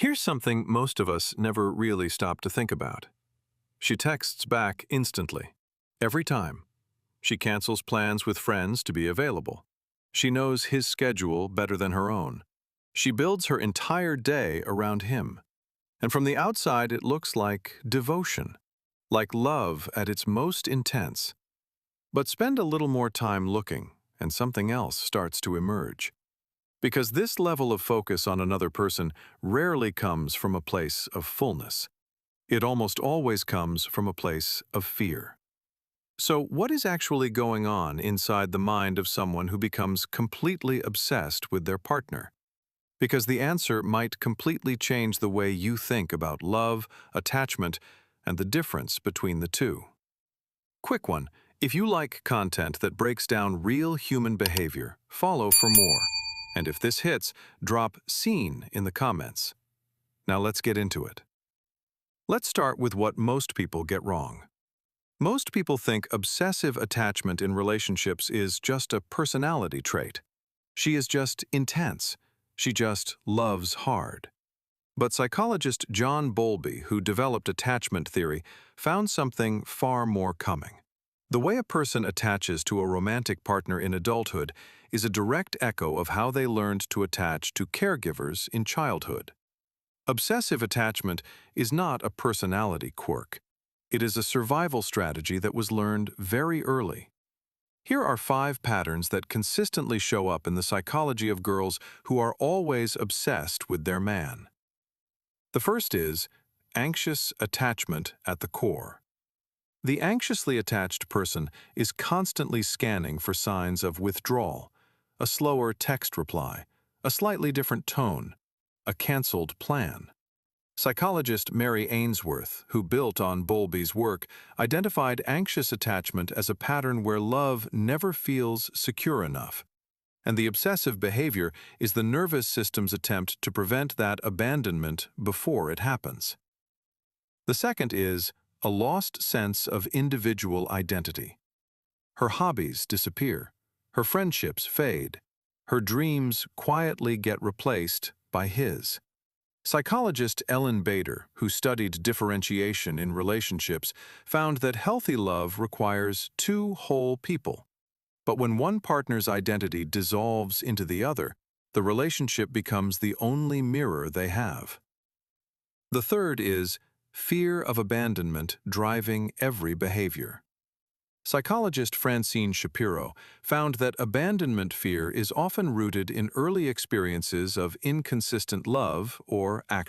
Here's something most of us never really stop to think about. She texts back instantly. Every time. She cancels plans with friends to be available. She knows his schedule better than her own. She builds her entire day around him. And from the outside, it looks like devotion, like love at its most intense. But spend a little more time looking, and something else starts to emerge. Because this level of focus on another person rarely comes from a place of fullness. It almost always comes from a place of fear. So, what is actually going on inside the mind of someone who becomes completely obsessed with their partner? Because the answer might completely change the way you think about love, attachment, and the difference between the two. Quick one: if you like content that breaks down real human behavior, follow for more. And if this hits, drop "seen" in the comments. Now let's get into it. Let's start with what most people get wrong. Most people think obsessive attachment in relationships is just a personality trait. She is just intense. She just loves hard. But psychologist John Bowlby, who developed attachment theory, found something far more coming. The way a person attaches to a romantic partner in adulthood is a direct echo of how they learned to attach to caregivers in childhood. Obsessive attachment is not a personality quirk. It is a survival strategy that was learned very early. Here are 5 patterns that consistently show up in the psychology of girls who are always obsessed with their man. The first is anxious attachment at the core. The anxiously attached person is constantly scanning for signs of withdrawal, a slower text reply, a slightly different tone, a canceled plan. Psychologist Mary Ainsworth, who built on Bowlby's work, identified anxious attachment as a pattern where love never feels secure enough. And the obsessive behavior is the nervous system's attempt to prevent that abandonment before it happens. The second is a lost sense of individual identity. Her hobbies disappear. Her friendships fade. Her dreams quietly get replaced by his. Psychologist Ellen Bader, who studied differentiation in relationships, found that healthy love requires 2 whole people. But when one partner's identity dissolves into the other, the relationship becomes the only mirror they have. The third is fear of abandonment driving every behavior. Psychologist Francine Shapiro found that abandonment fear is often rooted in early experiences of inconsistent love or